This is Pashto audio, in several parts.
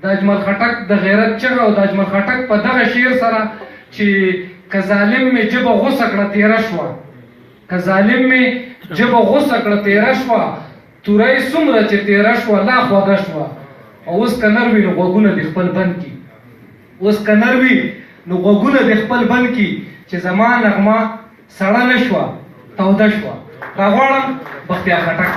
د اجمل خټک د غیرت چغه او د اجمل خټک په دغه شعر سره چې که ظالم مې ژبه غوسه کړه تېره شوه، که ظالم مې ژبه غوسه کړه تېره شوه، توری څومره چې تېره شوه لا خوږه شوه. او اوس که نر وي نو غوږونه دې خپل بند کي، اوس که نر وي نو غوږونه دې خپل بند کي چې زما نغمه سړه نه شوه توده شوه. راغواړم بختیار خټک.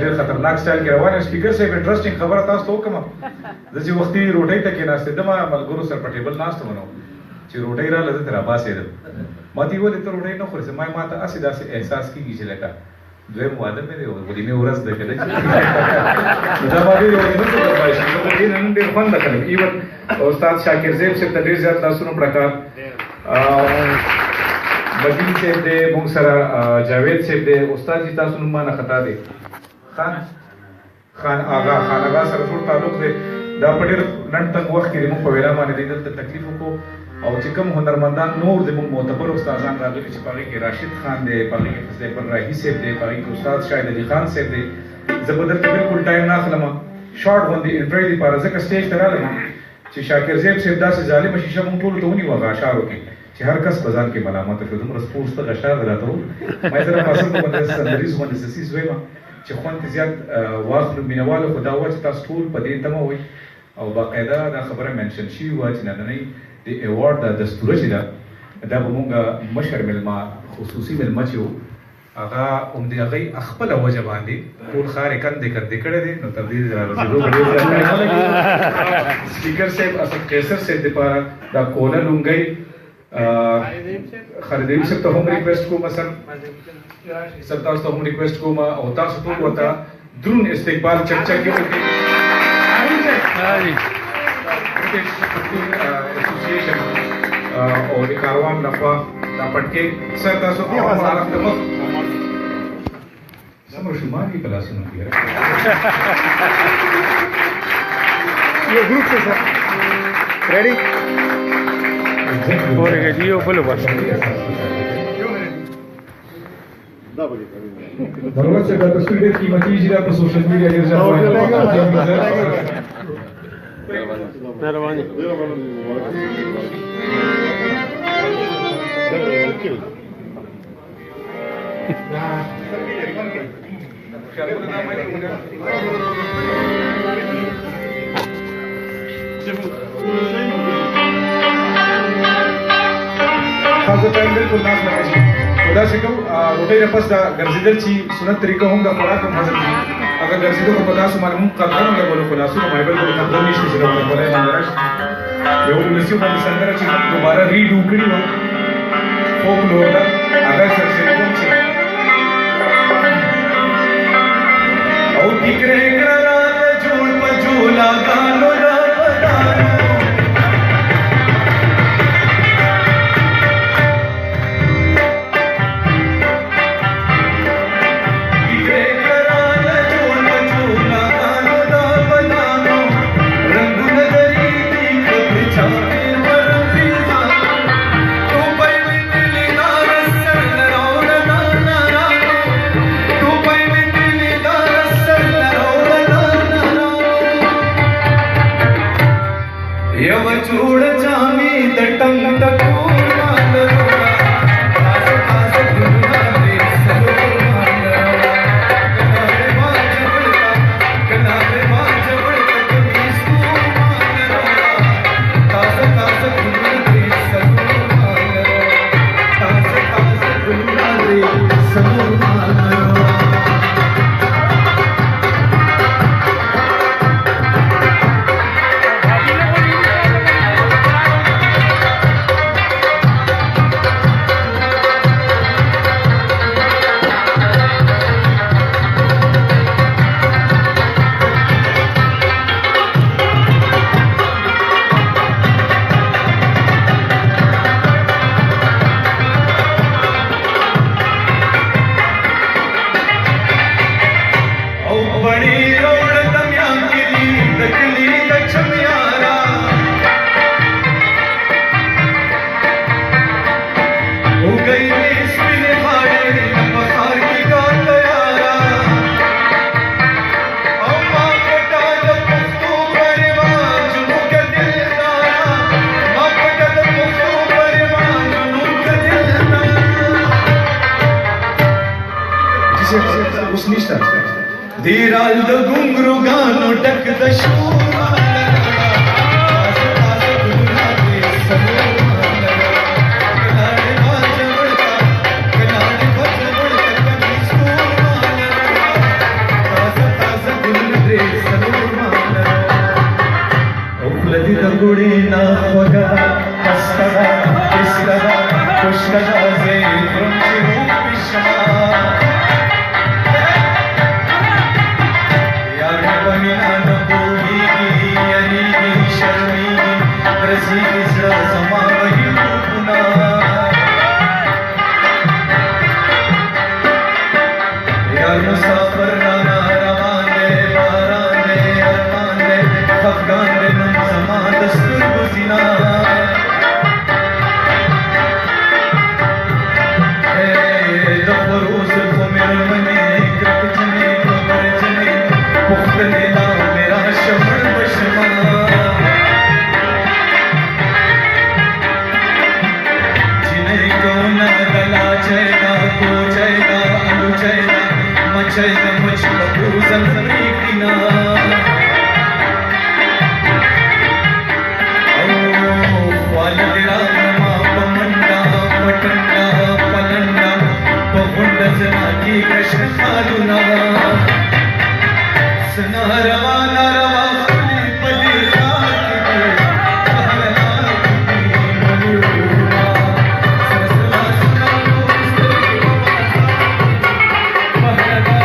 ډېر خطرناک سټایل کې روان یم. سپیکر صاحب انټرسټینګ خبره تاسو ته وکړم. زه چې وختي روټۍ ته کېناستېدم ملګرو سره په ټیبل ناست وم چې روټۍ راغله زه ترې راباسېدم. ما ته یې ویل ته روټۍ نه خورې؟ زما ما ته هسې داسې احساس کېږي چې لکه دویم واده مې دی ولیمې ورځ ده که نه دا ما ډېر دې نن ډېر خوند کړی. ایون استاد شاکر صاحب صاحب ته ډېر زیات لاسونه پړکار، بدین صاحب دی موږ سره، جاوید صاحب دی، استاد جي تاسو نوم مانه خطا دی، خان آغا سره ټول تعلق دی. دا په ډېر لنډ تنګ وخت کې موږ په وینا باندې دی دلته تکلیف وکړو. او چې کوم هنرمندان نور زموږ معتبر استادان راغلي چې په هغې کې راشد خان دی، په هغې کې فضل اکبر راهي صاحب دی، په هغې کې استاد شاهد علي خان صاحب دی. زه به دلته بلکل ټایم نه اخلم شارټ غوندې انټرویو دپاره ځکه سټیج ته رالم چې شاکر صاحب صاحب داسې ظالمه شیشه موږ ټولو ته ونیوه هغه اشعارو کې چې هر کس په ځان کې ملامته شو. دومره سپورټس ته اشعار راته وو. ما یې سره فاصل په باندې سندریز باندې سسیز ویمه چې خوند زیات واخلو مینهوالو. خو دا وه چې تاسو ټول په دې تمه وئ او باقاعده دا خبره منشن شوې وه چې نننۍ د ایوارډ دا دستوره چې ده دا به مونږ مشر مېلمه خصوصي مېلمه چې و هغه همدې هغې خپله وجه باندې ټول ښار یې کندې کندې کړی دی. نو تر دې رارسېدو به ډېر زیات ټایم نه لګي. سپیکر صاحب اسد قیصر صاحب دپاره دا کوله لونګۍ خالد صاحب ته هم ریکویسټ کوم، سر تاسو ته هم ریکویسټ کوم او تاسو ټول ورته درون استقبال چکچکې وکړئ. एसोसिएशन और कारवान लफा दा पटके सर तاسو په عالم د مخ سمر شمار کی کلاس نه کیږي यो ग्रुप से सर रेडी और के जियो फॉलो बस ضرورت سے دا تصویر قیمتي اجرا په سوشل میډیا کې ځای مهرباني خاصه ټایم بالکل ناس لګی خدا سے کو روټي نه پس دا ګرځیدل چې سنت طریقه هم دا خوراک هم حاصل دي. اگر ګرځیدو په تاسو معلوم قدر نه لګولو خلاصو مې بالکل قدر نشته چې دا ولای باندې راش یو نسیو باندې سندره چې دوباره ریډو کړی و فوک لور دا هغه سره کوم چې او ټیکره کړه جوړ پجولا غانو را پدانو धीराल द घुंघरू गानो टक द शूर गुड़ी ना होगा हस्तगा इस्तगा पुष्कगा से रुचि रूपिशा यार बनिना न भूलिगी यरीगी शर्मीगी रसीगी समा वही रूपना यार मुसाफिर ना रवाने बाराने अरमाने अफगान दस्तूर गुज़िना दफ़रोज़ को मेरे मने ग्रकजने को बरजने पुख्तने ला मेरा शमर बशमा जिन्हें को न गला चैना को चैना अलू चैना मचैना मुझ बबूज़न रीकिना कृष्ण खालुना सना रवाना रवा फुली पली खाकी कहना मनुरा सरसला सुना महरना मनुरा महरना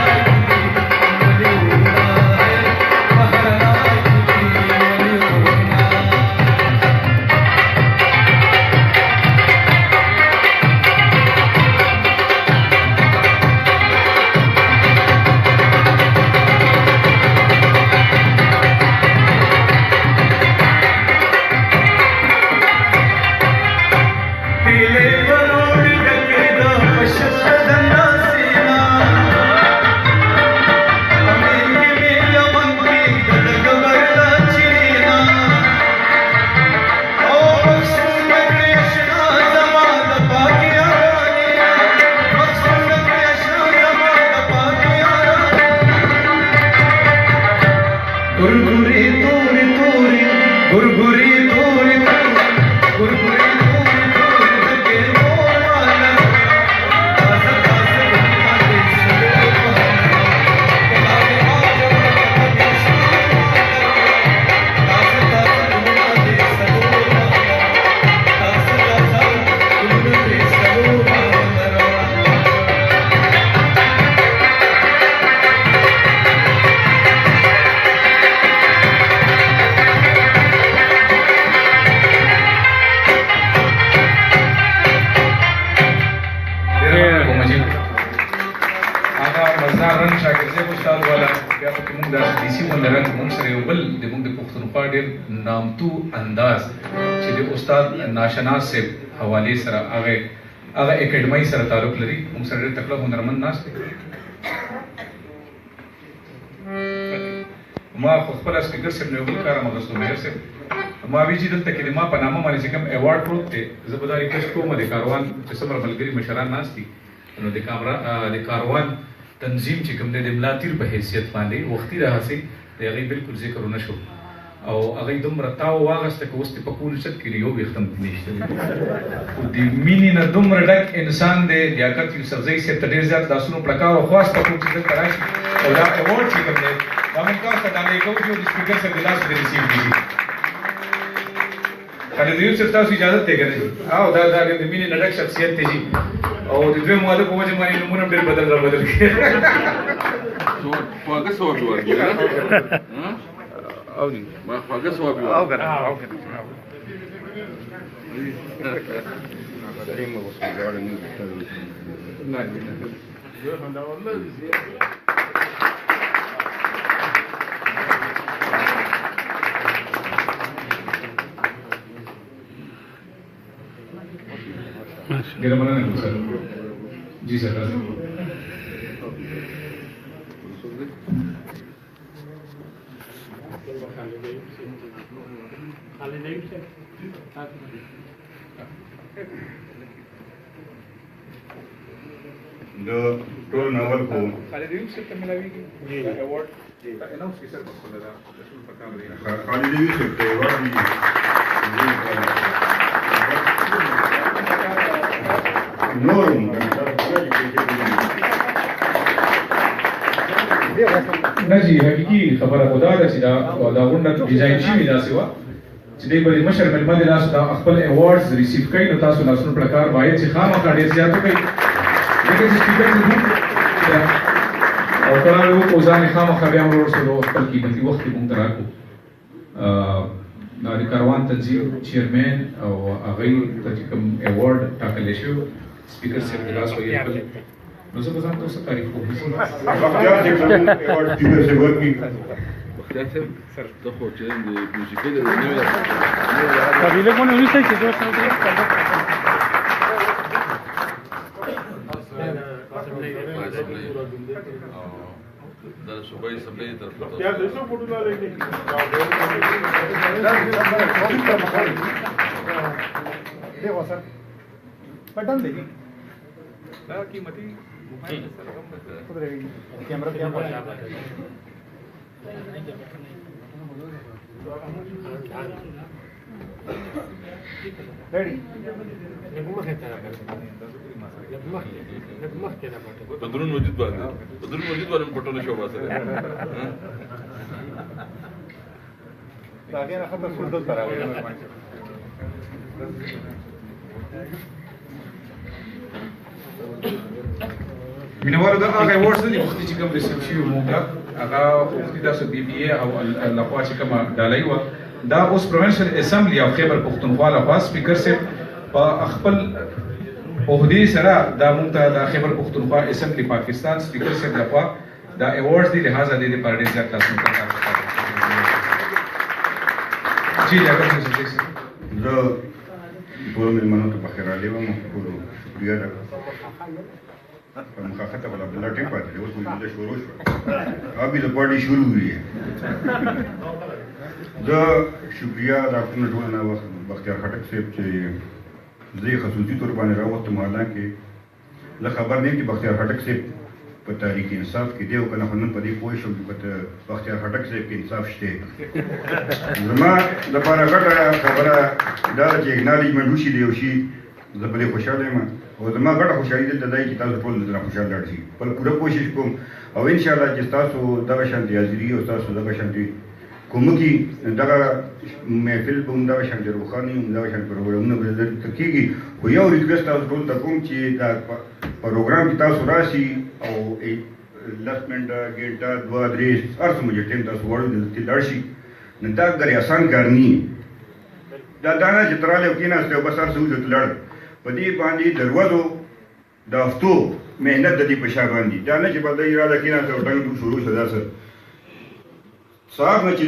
नामतू अंदाज چې د استاد ناشناس سے حواله سره هغه اکیډمي سره تعلق لري هم سره تکړه هنرمند ناس دي ما خپل سپیکر سره نو بل کار مغسو مهر سره ما ویجی دلته کې ما په نامه باندې کوم ایوارډ پروت دی زبرداري کښ کوم د کاروان چې سمره ملګری مشران ناس دي نو د کاروان تنظیم چې کوم د ملاتیر په حیثیت باندې وختي راځي دا غي بالکل ذکر نشو او هغه دومره تاو واغسته که اوس په کول شت کې یو وختم نشته د مینې نه دومره ډک انسان دی لیاقت یوسفزۍ صاحب ته ډېر زیات لاسونو پړکاو او خواسته کوم چې دلته راشي او دا ایوارډ چې کوم دی دا موږ تاسو ته ډالۍ کوو چې د سپیکر سره د لاس د ریسیو کېږي خالد یوسف تاسو اجازه ته کوي او دا د مینې نه ډک شخصیت دی او د دوی مواده په وجه باندې نمونه ډېر بدل کړي خواږه سواب ورکړي او دي ما خواږه سواب او کنه गिरमना नहीं सर जी सर د ټول ناول کو خالد یوسف ته ملاویږي دا ایوارډ اناونس کیسه کوله دا رسول پکار دی خالد یوسف ته ایوارډ نورم نه جی حقیقي خبره خدا ده چې دا غونډه ډیزاین شوې داسې وه چې دوی به د مشر مېلمه د لاسو دا خپل ایوارډز ریسیو کوي نو تاسو لاسونه په کار باید چې خامخا ډېر زیات وکړئ ځکه چې سپیکر ته او کله مې وکړو ځان یې خامخا بیا هم ورسولو خپل قیمتي وخت یې موږ ته راکړو د کاروان تنظیم چیرمین او هغوی ته چې کوم ایوارډ ټاکلی شوی سپیکر صاحب د لاس ویل کړل نو زه به ځان ته اوس تعریف کوم بختیار صاحب ایوارډ سپیکر صاحب ورکړي سر ته خو چې د موسیقۍ د نوې قبیله کو نه ویسته چې دوه سره د صوبایي اسمبلی طرف ته یا د څو فوټو لاره کې دیکھو سر بٹن دیکھیں دا قیمتي کیمرہ کیا پڑا ریڈی بدرون وجود باندې پټونه شو باسه دا هغه نه خبر څه دلته راغلی مینوالو دا هغه ایوارډز دي چې کوم ریسیو شوي موږ هغه وختي تاسو بي بي اي او لخوا چې کومه ډالۍ وه دا اوس پروینشل اسمبلی او خیبر پښتونخوا لخوا سپیکر صاحب په خپل عہدې سره دا موږ ته د خیبر پښتونخوا اسمبلی پاکستان سپیکر صاحب لخوا دا ایوارډز دي لہذا د دې پر ډېر زیات تاسو ته جی اگر څه شي زه ټول مېلمنو ته بخیر راغلی وم ټولو شکریه ده په مخافته بل عبدالله ټیم پاتې دی اوس وجوده شروع شوه ابي د پارټي شروع وي زه شکریه دا ټول نه بختیار خټک صاحب چې زه خصوصي تور باندې راوستم حالانکه زه خبر نه یم چې بختیار خټک صاحب په تاریخ انصاف کې دی او کنه خو نن په دې پوه شوم چې په بختیار خټک صاحب کې انصاف شته زما دپاره غټه خبره دا ده چې اکنالجمنټ وشي د یو شي زه په دې خوشحاله یم او زما غټه خوشحالي دلته دا چې تاسو ټول درنه خوشحاله لاړ شئ بل پوره کوشش کوم او انشاءالله چې تاسو دغه شانتې حاضري او تاسو دغه شانتې کومکي دغه محفل به هم دغه شانتې روښاني هم دغه شانتې پروګرامونه به دلته کېږي خو یو ریکویسټ تاسو ټول ته کوم چې دا پروګرام کې تاسو راشي او لس منټه ګنټه دوه درې هر څومره ټایم تاسو وړو دلته لاړ شي نو دا ګرې اسان کار نه دا نه چې تر راغلی او کېناستې او بس هر څه وځو ته لاړ په دې باندې د ورځو د هفتو محنت د دې په شا باندې دا نه چې په دې راله کېناسته او ټنګ شروع شو داسې سهار نه چې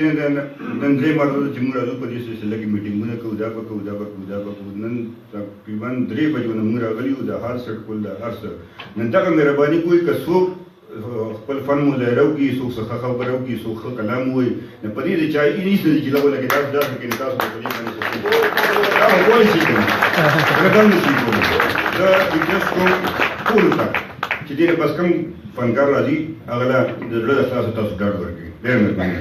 نن درې مرضو چې موږ راځو په دې سلسله کې میټینګونه کوو دا به کوو دا به کوو دا به کوو نن تقریبا 3 بجو نه موږ راغلي یو د هر سټ کول د هر څه نن دغه مهرباني کوئ که څوک خپل فن مظاهره وکړي څوک څه خبره وکړي څوک ښه کلام ووایي نو په دې د چا یې نشته چې لږ ولګې تاسو داسې کې تاسو په دې باندې دا به کولی شي کوم دا به نه شي کوم زه ریکویسټ کوم ټولو ته چې دې نه بس کوم فنکار راځي هغه له د زړه د احساسه تاسو ډاډ ورکړئ ډېر مهرباني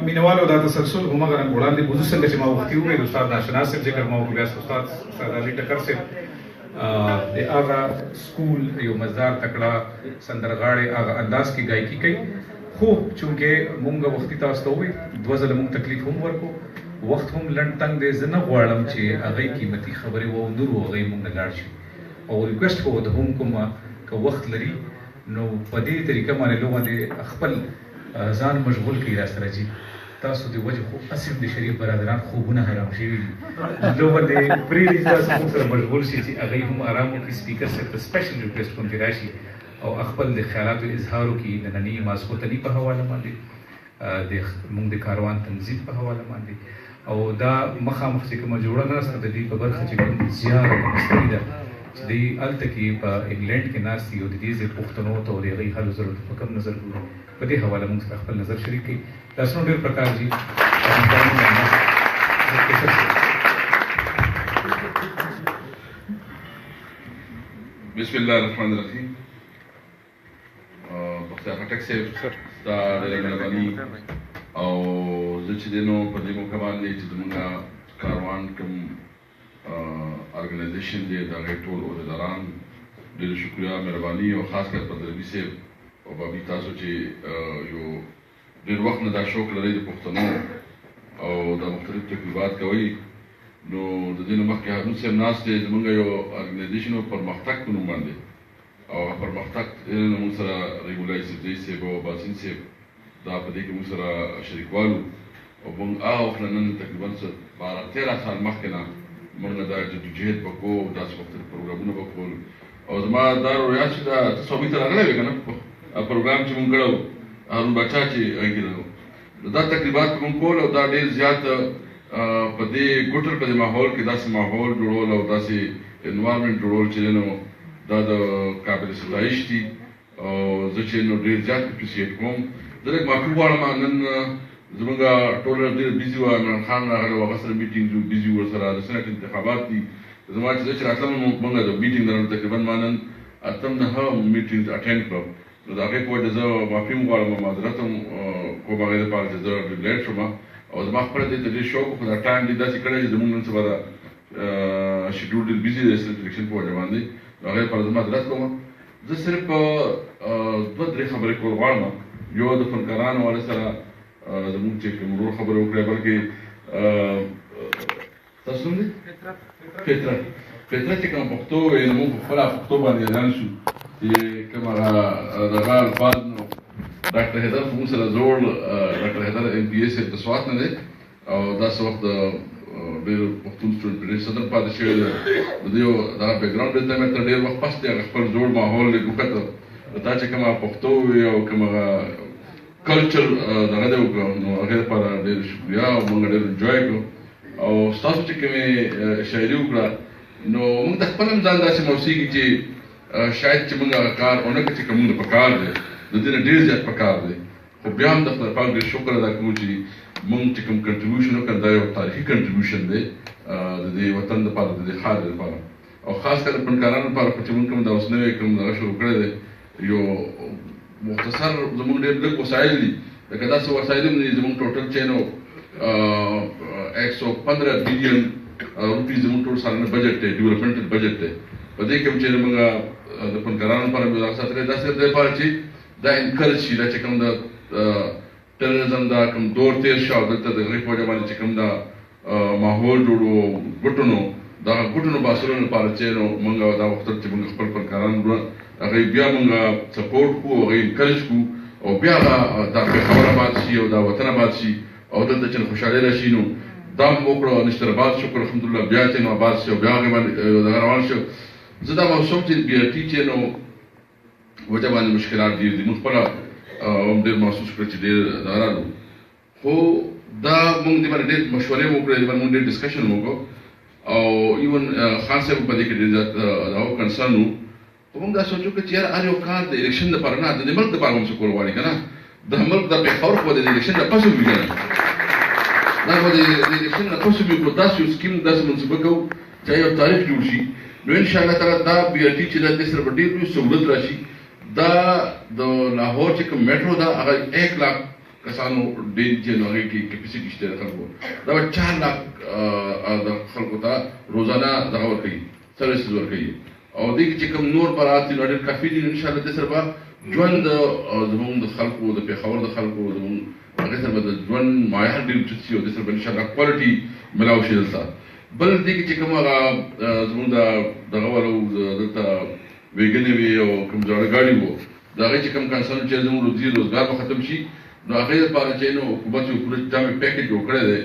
مینوالو دا تسلسل همغه رنګ وړاندې بوزو څنګه چې ما وختي وویل استاد ناشنا صاحب ذکر ما وکړ بیا استاد علي ټکر صاحب د هغه سکول یو مزدار تکړه سندرغاړی هغه انداز کې ګایکی کوي خو چونکې مونږ وختي تاسو ته وویل دوه ځله مونږ تکلیف هم ورکو وخت هم لنډ تنګ دی زه نه غواړم چې هغې قیمتي خبرې وونرو هغې مونږ نه لاړ شي او ریکویسټ کوو د هم کوم که وخت لري نو په دې طریقه باندې لوګو خپل ځان مشغول کړي را سره جي تاسو د وجه خو اصل د شریف برادران خوبونه حرام شوي دي لوګو د پریږدي تاسو سره مشغول شي چې هغې هم آرام وکړي سپیکر صاحب ته سپیشل ریکویسټ کوم چې راشي او خپل د خیالاتو اظهار وکړي ننني ماسخوتني په حواله باندې موږ د کاروان تنظیم په حواله باندې او دا مخامخ چې کومه جوړه ناسته د دې په برخه چې کوم زیار او مستری ده چې دوی هلته کې په انګلینډ کې ناست دي او د دې ځای پوښتنو ته او د هغې حل ضرورت په کوم نظر ګوري په دې حواله موږ سره خپل نظر شریک کړي. تاسو ډېر پکار دي. بسم الله الرحمن الرحیم. بختیار خټک صاحب ستا ډېره مهرباني او زه چې دی نو په دې موقع باندې چې زموږ کاروان کوم ارګنایزیشن دی د هغې ټول عهدهداران ډېره شکریه مهرباني او خاص کر په دربي صاحب او بابي تاسو چې یو ډېر وخت نه دا شوق لرئ د پښتنو او دا مختلف تقریبات کوئ. نو د دې نه مخکې هارون صاحب ناست دی زموږ یو ارګنایزیشن و پرمختګ په نوم باندې او پرمختګ موږ سره ریګولای یوسفزی صاحب او باسین صاحب دا په دې کې موږ سره شریکوالو او موږ هغه وخت نه نن تقریبا 12-13 سال مخکې نه موږ دا جدوجهد وکړو او داسې مختلف پروګرامونه به کول او زما دا رویات چې دا ته صوبې ته راغلی وې که نه پروګرام چې موږ کړی و هارون باچا چې هغې دا تقریبات به موږ کول او دا ډېر زیات په دې ګوټر په دې ماحول کې داسې ماحول جوړول او داسې انوایرمنټ جوړول چې نو دا د قابل ستایش دي او زه چې نو ډېر زیات اپریسیټ کوم. زه لږ معافي غواړم نن زموږ ټوله ډېر بیزي وه عمران خان راغلی و هغه سره میټینګ و بیزي ورسره د سنټ انتخابات دي زما چې زه چې راتلم موږ د میټینګ لرم تقریبا ما نن اتم نهه میټینګ اټینډ کړم نو د هغې په وجه زه معافي هم غواړم او معذرت هم کوم هغې دپاره چې زه ډېر لیټ شوم او زما خپله دې ته ډېر شوق خو دا ټایم دې داسې کړی چې زموږ نن سبا دا شیډول ډېر بیزي دی سلیکشن په وجه باندې نو هغې لپاره زه معذرت کوم. زه صرف 2-3 خبرې کول غواړم. یو د فنکارانو والے سره زموږ چې کوم ورور خبرې وکړې بلکې تاسو نوم دی فطرت چې کوم پښتو وایي نو موږ په خپله پښتو باندې اعلان شو چې کوم هغه دغه الفاظ نو ډاکټر حیدر خو موږ سره زوړ ډاکټر حیدر MPA صاحب د سوات نه دی او داسې وخت ډېر پښتون سټوډنټ ډېر صدر پاتې شوی دی د دې یو دغه بیکګراونډ دی ته مې تر ډېر وخت پس دی هغه خپل زوړ ماحول یې وکتل دا چې کومه پښتو وي او کوم هغه کلچر دغه دی وکړو نو هغې لپاره ډېر شکریه او موږ ډېر انجوی کړو او ستاسو چې کومې شاعري وکړه نو موږ د خپل هم ځان داسې موسیقي چې شاید چې موږ هغه کار ونه کړو چې کوم موږ په کار دی د دې نه ډېر زیات په کار دی خو بیا هم د خدای پاک ډېر شکر ادا کوو چې موږ چې کوم کنټریبیوشن وکړ دا یو تاریخي کنټریبیوشن دی د دې وطن لپاره د دې ښار لپاره او خاص کر د فنکارانو لپاره چې موږ کوم دا اوس نوی کوم دغه شروع کړی دی یو مختصر زموږ ډېر لږ وسایل دي لکه داسې وسایل هم دي زموږ ټوټل چې نو 115 بلین روپۍ زموږ ټول سالانه بجټ دی ډیولپمنټل بجټ دی په دې کې هم چې موږ د فنکارانو لپاره مې دا ساتلی داسې د لپاره چې دا انکرج شي دا چې کوم د ټرریزم دا کوم دور تېر شو او دلته د هغې په وجه باندې چې کوم دا ماحول جوړو ګوټونو دغه ګوټونو باسلو لپاره چې نو موږ دا وختل چې موږ خپل فنکاران هغې بیا موږ سپورټ کړو هغې انکرج کړو او بیا دا پېښور آباد شي او دا وطن آباد شي او دلته چې خوشحالي راشي نو دا هم وکړو نشتر آباد شکر الحمدلله بیا چې نو آباد شي او بیا هغې باندې دغه روان شو. زه دا موسم چې BRT چې نو وجه باندې مشکلات ډېر دي موږ خپله هم ډېر محسوس کړو چې ډېر دغه رالو خو دا موږ دې باندې ډېر مشورې مو وکړې دې باندې موږ ډېر ډسکشن وکړو او ایون خان صاحب په دې کې ډېر زیات دا کنسرن و خو موږ دا سوچو که چې یاره هر یو کار د الیکشن دپاره نه د دې ملک دپاره هم څه کول غواړي که نه د ملک د پېښور خو به د الیکشن نه پس وي که نه دا به د الیکشن نه پس وي خو داسې یو سکیم داسې منصوبه کوو چې یو تاریخ جوړ شي نو انشاءالله تعالی دا BRT چې دا دې سره به ډېر لوی سهولت راشي. دا د لاهور چې کوم میټرو ده هغه 1 لاک کسانو ډېر چې نو هغې کې کیپیسټي شته د خلکو دا به 4 لاک د خلکو ته روزانه دغه ورکوي سروسز ورکوي او دې کې چې کوم نور برات دي نو ډېر کافي دي انشاءالله دې سره به ژوند زموږ د خلکو د پېښور د خلکو زموږ هغې سره به د ژوند معیار ډېر اوچت شي او دې سره به انشاءالله کوالټي ملاو شي دلته. بل دې کې چې کوم هغه زموږ دغه والو دلته ویګنې وي او کوم زاړه ګاډي وو د هغې چې کوم کنسرن چې زموږ روزګار به ختم شي نو هغې لپاره چې نو حکومت یو پوره جامع پیکج جوړ کړی دی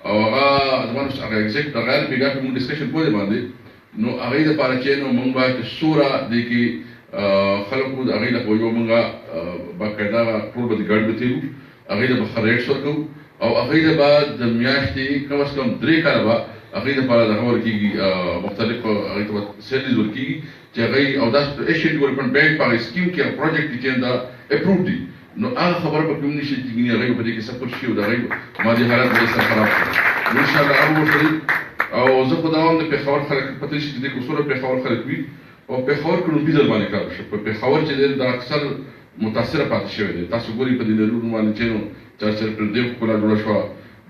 او هغه زما هغه ایګزیکټ د غیر بیګا په موږ ډسکشن کولی باندې نو هغې لپاره چې نو موږ باید څومره دې کې خلکو د هغې لپاره یو موږ باقاعده ټول به د ګاډي به تېرو هغې ته به ښه ریټس ورکوو او هغې ته به د میاشتې کم از کم 3 کاله به هغې لپاره دغه ورکېږي مختلف هغې ته به سیلریز ورکېږي چې هغې او دا ایشین ډیولپمنټ بینک په هغې سکیم کې هغه پروجیکټ دي چې دا اپروቭ دي نو هغه خبره به کوم نشي چې هغه په دې کې سپورټ شي او دا هغه مادي حالت به سره خراب شي ان شاء الله هغه وشي او زه خو دا هم د پیښور خلک پته شي چې د کوڅو پیښور خلک وي او پیښور کې نو بيزل باندې کار شي په پیښور چې د اکثر متاثر پاتې شوی دی تاسو ګوري په دې لرونو باندې چې نو چارچر پر دې کولا جوړ شو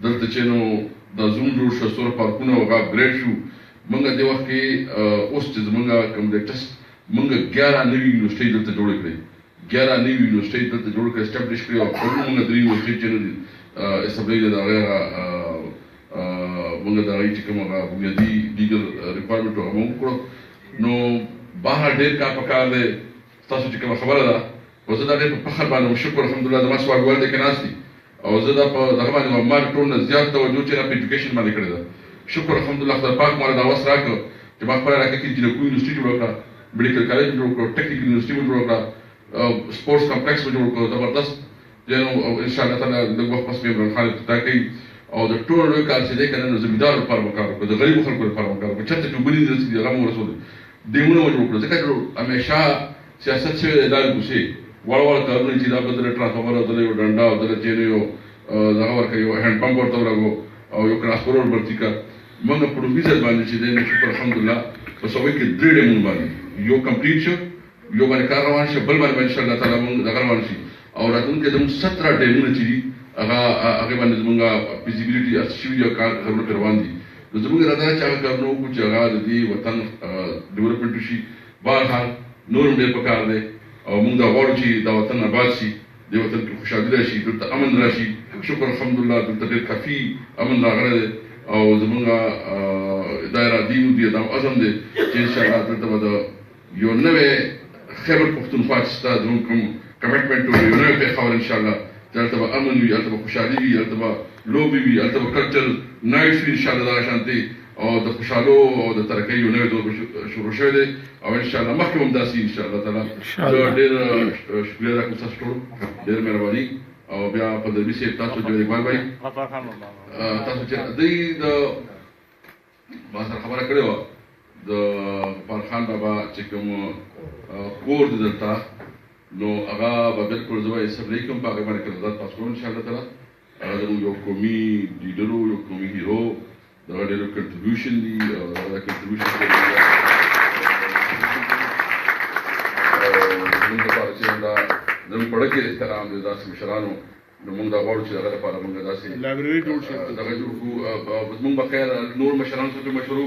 دلته چې نو د زوم جوړ شو سور پارکونه او اپګریډ شو موږ د وخت کې اوس چې موږ کوم د ټیسټ موږ 11 نوې یونیورسيټي دلته جوړ کړې 11 نوې یونیورسيټي دلته جوړ کړې اسټابلیش کړې او موږ درې یونیورسيټي چې نو اسټابلیش د هغه موږ د هغه چې کومه بنیادی لیګل ریکوایرمنټ هغه موږ کړو نو بهر ډېر کار پکار دی تاسو چې کومه خبره ده او زه دا ډېر په فخر باندې شکر الحمدلله زما سوالګر دی کې ناست دي او زه دا په دغه باندې ما ټول نه زیات توجه چې په ایجوکیشن باندې کړی ده شکر الحمدلله خدای پاک مال دا وس راکړ چې ما خپل راکړ چې د کوم یونیورسيټي جوړ کړ میډیکل کالج جوړ کړ ټیکنیکل یونیورسيټي جوړ کړ سپورتس کمپلیکس جوړ کړ زبردست جنو ان شاء الله تعالی د وخت پس به خالد تاکي او د ټول لوی کار چې دی کنه نو زمیدار لپاره وکړ کو د غریب خلکو لپاره وکړ چې ته وبلی د هغه رسول دیونه جوړ کړ ځکه چې همیشه سیاست چې د کوشي وړ کارونه چې دا بدل ټرانسفارمر او د یو ډنډا او د چینو یو دغه ورکه یو هند پمپ ورته ورغو او یو کراسپورور ورتی کا موږ په ویزا باندې چې د شکر الحمدلله په سوي کې درې ډیمون باندې یو کمپلیټ شو یو باندې کار روان شي بل باندې ان شاء الله تعالی موږ دغه روان شي او راتلونکي د 17 ډیمونه چې دي هغه باندې موږ فیزیبিলিټي اچیو یو کار غوړو روان دي زموږ راځي چې هغه کارونه کو چې هغه د وطن ډیولپمنٹ شي بهر نور ډېر پکار دی او موږ دا غواړو چې دا وطن آباد شي د وطن کې خوشحالي راشي دلته امن راشي شکر الحمدلله دلته ډېر کافي امن راغلی دی او زموږ دایره دی دا عزم دی چې ان شاء الله دلته به یو نوې خیبر پښتونخوا چې ستا زموږ کوم کمیټمنټ یو نوې پیښور ان شاء الله دلته به امن وي هلته به خوشحالي وي هلته به لوبې وي هلته به کلچرل نایټس وي ان شاء الله دغه شانتې او د خوشحالو او د ترقۍ یو نوی دور شروع شوی دی او ان شاء الله مخکې هم داسې ان شاء الله تعالی ډېر شکریه دا کوم تاسو ټول ډېر مهرباني او بیا په دربي صاحب تاسو جوړ اقبال بھائی تاسو چې دوی د ما سره خبره کړې وه د فرخان بابا چې کوم کور دی دلته نو هغه به بالکل زه به اسمبلی کوم په هغې باندې قرارداد پاس کوم ان شاء الله تعالی هغه زموږ یو قومي لیډر یو قومي هیرو دغه ډېر کنټریبیوشن دي او دا کنټریبیوشن زموږ لپاره چې دا زموږ په اړه کې احترام دی داسې مشرانو نو موږ دا غواړو چې هغه لپاره موږ داسې لایبرري جوړ شي دغه جوړ کړو موږ به خیر نور مشرانو ته مشورو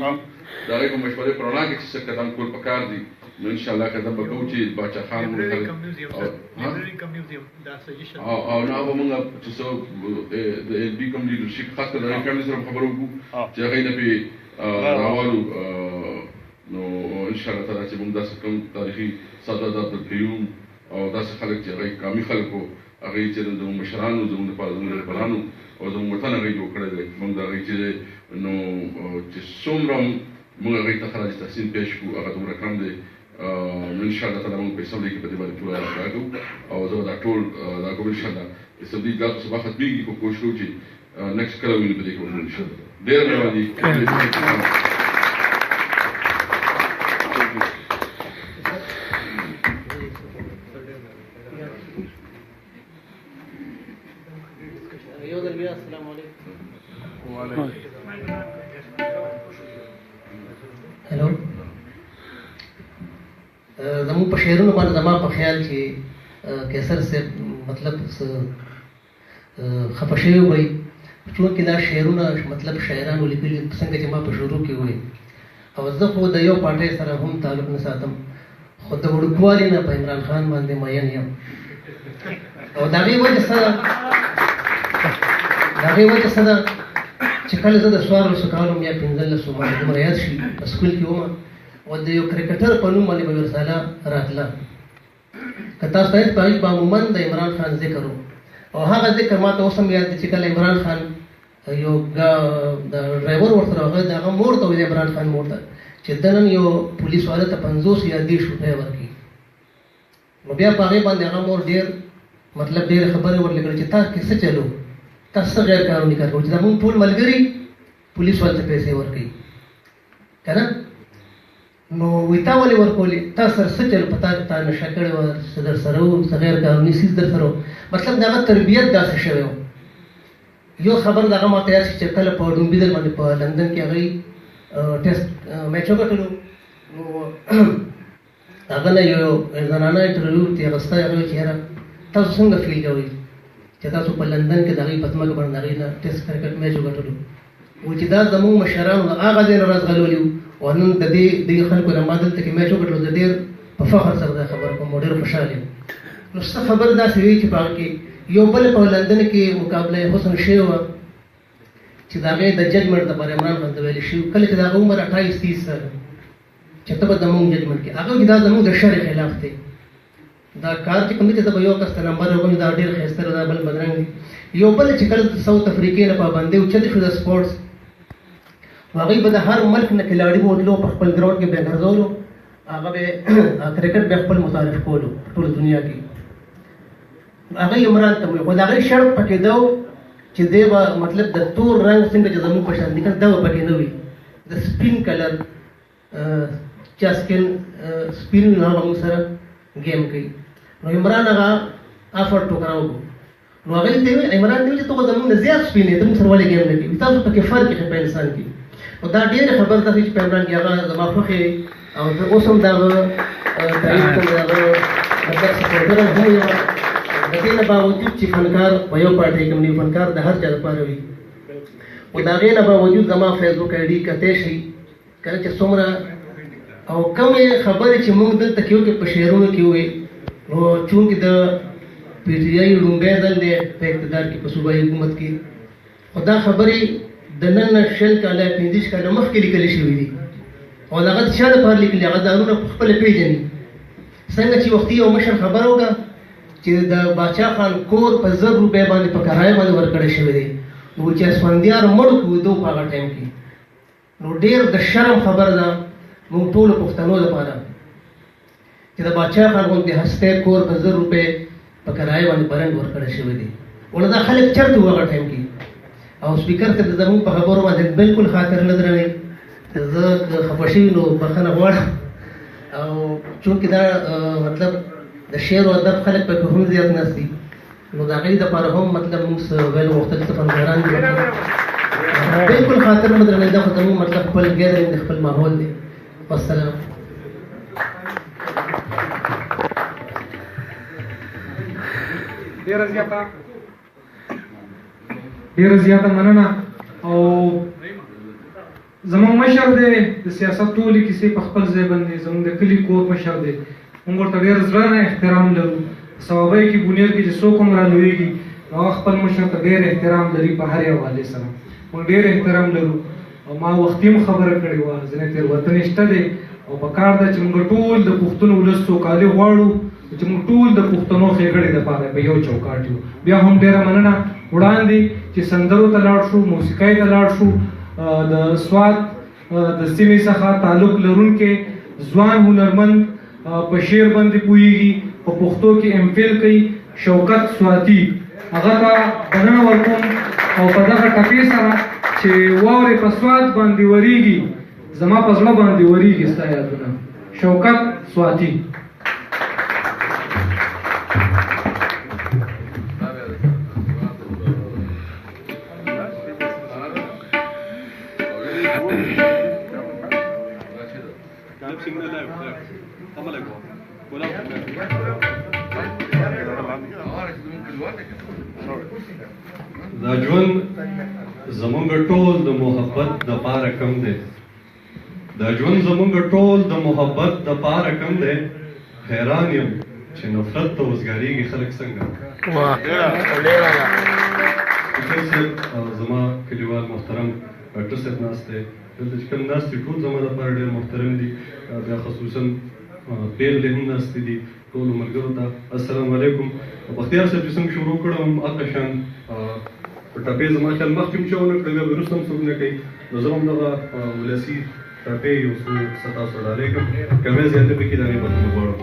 د هغې په مشورې په رڼا کې چې څه قدم کول پکار دي نو ان شاء الله قدم به کوو چې باچا خان او نه هغه موږ چې څه د ایل بي کوم لیډرشپ خاص کر د هغې سره خبرو وکړو چې هغې نه پې راوالو نو ان شاء الله تعالی چې موږ داسې کوم تاریخي سعادت عبدالقیوم او داسې خلک چې هغې قامي خلک وو هغې چې زموږ مشرانو زموږ لپاره زموږ رهبرانو او زموږ وطن هغې جوړ کړی دی موږ د هغې چې نو چې څومره موږ هغې ته خراج تحسین پیش کړو هغه دومره کم دی ان شاء الله تعالی موږ په اسمبلی کې په دې باندې ټول راغلو او زه دا ټول دا کوم ان شاء الله اسمبلی دا سبا ختمېږي خو کوشش کوو چې نیکسټ کله وینو په دې کې وژنو ان شاء الله ډېر مهرباني हेलो زموږ په شعرونو باندې زما په خیال چې کیسر صاحب مطلب خفه شوی وای چونکې دا شعرونه مطلب شاعرانو لیکلي څنګه چې ما په شروع کې وای او زه خو د یو پارټۍ سره هم تعلق نه ساتم خو د وړوکوالي نه په عمران خان باندې مین یم او د هغې وجه څه ده چې کله زه د 14 کالو یا 15 باندې دومره یاد شي په سکول کې وم او د یو کرکټر په نوم باندې به رساله راتله که تاسو ته په هغې عموما د عمران خان ذکر و او هغه ذکر ما ته اوس هم یاد دی چې کله عمران خان یو د ډرایور ورته راغی د هغه مور ته ویل عمران خان مور ته چې د نن یو پولیس والا ته 50 یا 30 روپۍ ورکړي نو بیا په هغې باندې هغه مور ډېر مطلب ډېرې خبرې ورلګړې چې تاسو کې څه چلو تاسو غیر قانوني کار کوئ چې زموږ ټول ملګري پولیس والو ته پیسې ورکوي که نه نو وی تا ولې ورکولې تا سره څه چل په تا نشه کړې وه څه در سره و څه غیر قانوني څیز در سره و مطلب د هغه تربیت داسې شوی و یو خبر د هغه ماته یاد شي چې کله په ډومبي دل باندې په لندن کې هغوی ټیسټ میچ وګټلو نو هغه نه یو زنانه انټرویو ورته اخیستی هغه وایي چې یاره تاسو څنګه فیل کوئ چې تاسو په لندن کې د هغوی په ځمکه باندې د هغوی نه ټیسټ کرکټ میچ وګټلو وایي چې دا زموږ مشرانو د هغه ځای نه راځغلولي وو او نن د دې خلکو نه ما دلته کې میچ وګټلو زه ډېر په فخر سره دا خبره کوم او ډېر خوشحال یم نو څه خبر داسې وي چې په هغه کې یو بل په لندن کې مقابله حسن شوې وه چې د هغې د ججمنټ دپاره عمران خان ته ویلې شوي کله چې د هغه عمر 28-30 سال چې ته به زموږ ججمنټ کې هغه چې دا زموږ د شرع خلاف دی دا کار چې کوم دی چې ته به یو کس ته نمبر ورکوم دا ډېر ښایسته دی دا بل بدرنګ دی یو بل چې کله د ساوت افریقې نه پابندۍ اوچتې شو د سپورټس هغوی به د هر ملک نه کلاړي بوتلو په خپل ګراونډ کې به یې ګرځولو هغه به کرکټ به خپل متعارف کولو په ټوله دنیا کې هغه عمران ته وایي خو د هغې شرط پکې ده چې دی به مطلب د تور رنګ څنګه چې زموږ په شان دي که دا به پکې نه وي د سپین کلر چا سپین وي نو هغه موږ سره ګیم کوي نو عمران هغه افر ټوکره وکړو نو هغې ته وایي عمران ته وایي چې ته خو زموږ نه زیات سپین یې ته موږ سره ولې ګیم نه کوي تاسو پکې فرق یې په انسان کې نو دا ډېره خبره ده چې په عمران کې هغه زما خوښې او زه اوس هم د هغه تعریف کوم د هغه مطلب سپورټر هم یم د دې نه باوجود چې فنکار په یو پارټۍ کې نه فنکار د هر چا لپاره وي خو د هغې نه باوجود زما فیسبوک آی ډي کتی شي کله چې څومره او کمې خبرې چې موږ دلته کې وکړې په شعرونو کې ووایي نو چونکې د پی ټي آی لومړی ځل دی په اقتدار کې په صوبایي حکومت کې خو دا خبرې د نن نه 20 کاله 15 کاله مخکې لیکلې شوي دي او د هغه د چا لپاره لیکلي هغه ځانونه په خپله پېژني څنګه چې وختي یو مشر خبره وکړه چې د باچا خان کور په 1000 روپۍ باندې په کرایه باندې ورکړی شوی دی نو چې اسفندیار مړ کړو دو په هغه ټایم کې نو ډېر د شرم خبره ده موږ ټولو پښتنو لپاره چې د باچا خان غوندې هستی کور په 1000 روپۍ په کرایه باندې برنډ ورکړی شوی دی ونه دا خلک چېرته وو هغه ټایم کې او سپیکر ته زموږ په خبرو باندې بالکل خاطر نه درنوي زه خفه شوي نو بخښنه غواړم او چونکې دا مطلب د شعر او ادب خلک پکې هم زیات ناست دي نو د هغوی دپاره هم مطلب موږ څه ویل غوښتل څه فنکاران دي بالکل خاطر نه درنوي دا خو زموږ مطلب خپل ګیدرینګ د خپل ماحول دی والسلام ډېره زیاته مننه او زموږ مشر دی د سیاست ټولې کیسې په خپل ځای باندې زموږ د کلي کور مشر دی موږ ورته ډېر زړه نه احترام لرو صوابۍ کې بونیر کې چې څوک هم رالویږي نو هغه خپل مشر ته ډېر احترام لري په هر یو حوالې سره موږ ډېر احترام لرو او ما وختي هم خبره کړې وه ځینې تېروتنې شته دی او پکار ده چې موږ ټول د پښتون ولس سوکالي غواړو چې موږ ټول د پښتنو ښېګړې دپاره په یو چوکاټ یو بیا هم ډېره مننه وړاندې چې سندرو ته لاړ شو موسیقۍ ته لاړ شو د سوات د سیمې څخه تعلق لرونکي ځوان هنرمند په شعر باندې پوهیږي په پښتو کې ایم فیل کوي شوکت سواتی هغه ته بلنه ورکوم او په دغه ټپې سره چې واورې په سوات باندې ورېږي زما په زړه باندې ورېږي ستا یادونه شوکت سواتی دا ژوند زمونږ ټول د محبت د پاره کم دی دا ژوند زمونږ ټول د محبت د پاره کم دی حیران یم چې نفرت ته وزګارېږي خلک څنګه زما کلیوال محترم ډاکټر صاحب ناست دی دلته چې کوم ناست دي ټول زما لپاره ډېر محترم دي بیا خصوصا پیغلې هم ناستې دي ټولو ملګرو ته السلام علیکم بختیار صاحب چې څنګه شروع کړم هغه شان په ټپې زما خیال مخکې هم چې ونه کړم بیا وروسته هم څوک نه کوي نو زه هم دغه ولسي ټپې یو څو څه تاسو ډالۍ کړم کمې زیاتې پکې دا نه بخښنه غواړم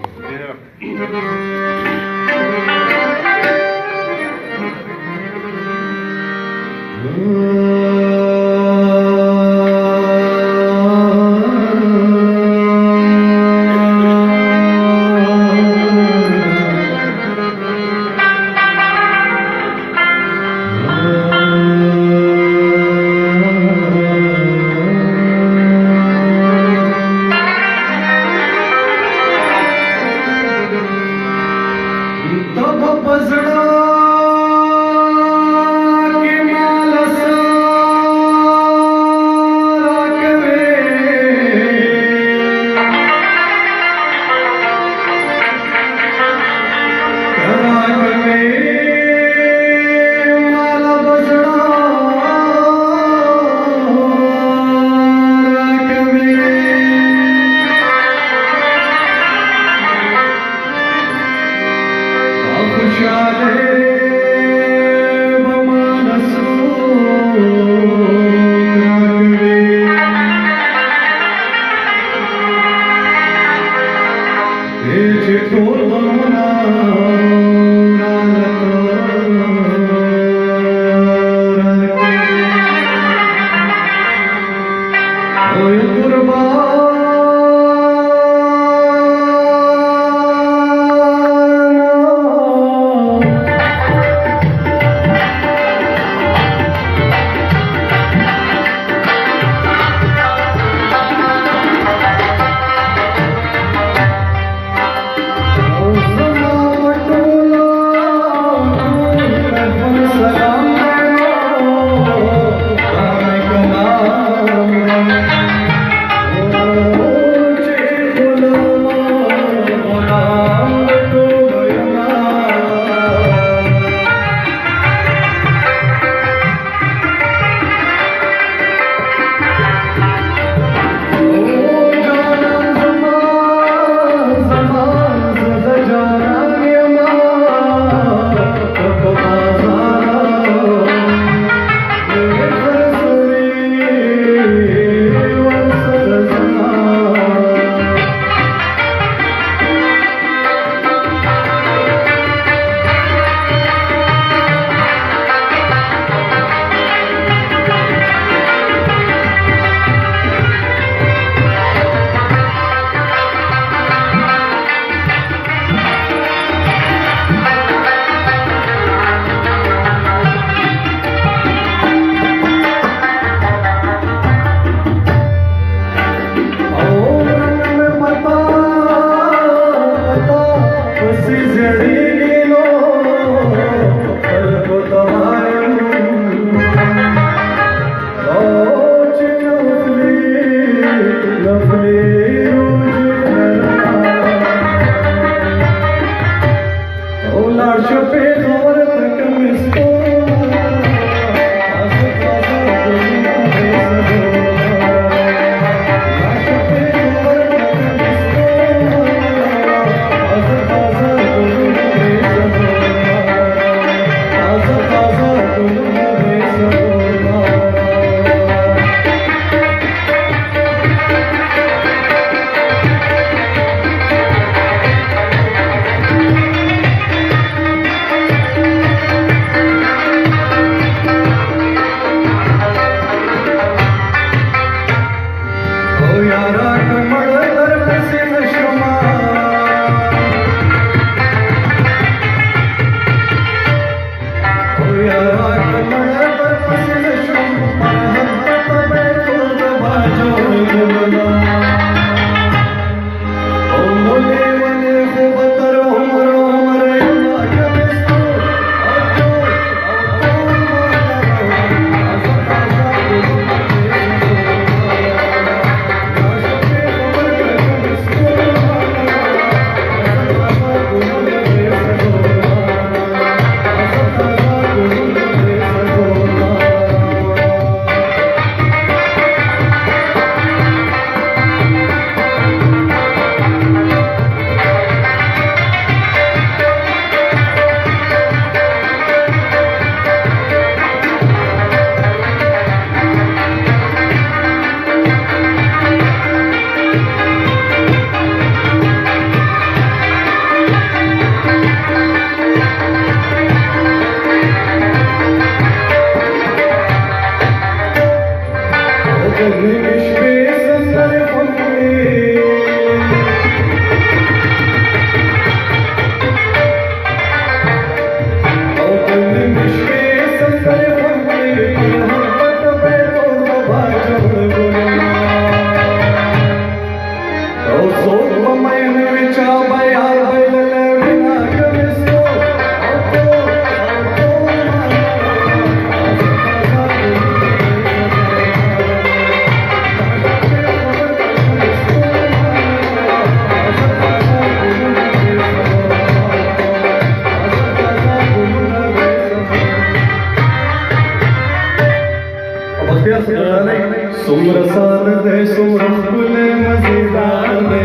څومره سال دی څومره ښکلی مزېدار دی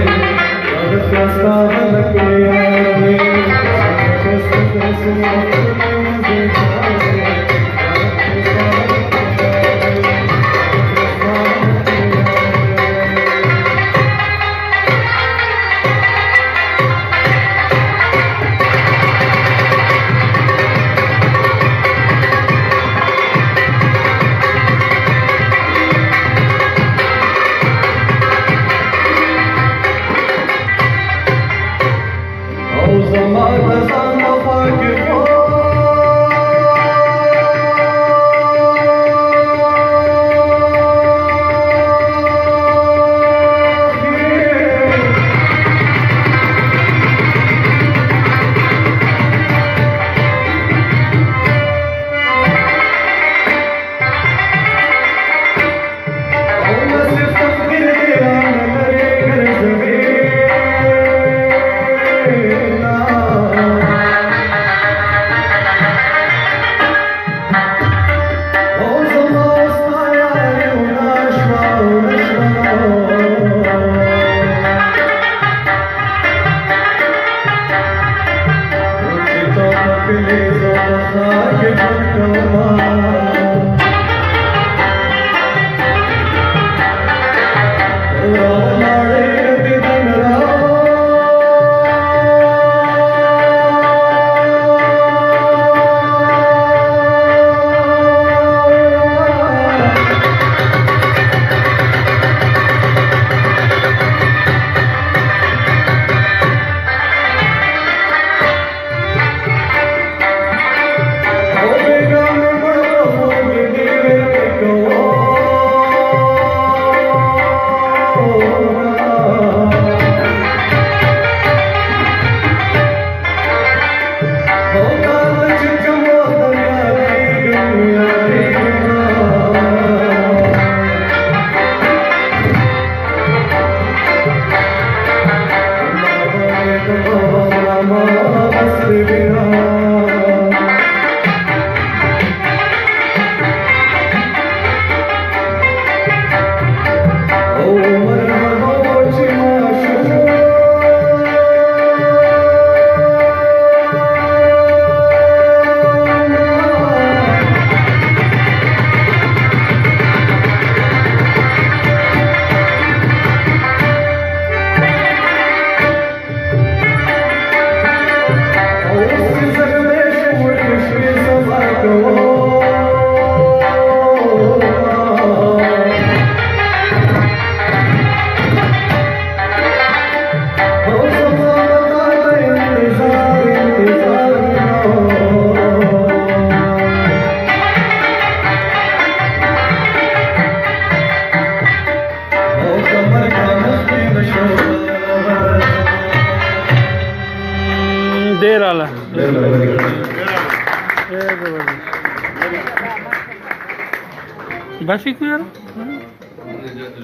هغه ښایسته هلک مې یار دی ښایسته دی څومره ښکلی مزېدار دی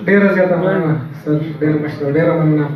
ډیره زیاته مننه سر ډیره مشکل ډیره مننه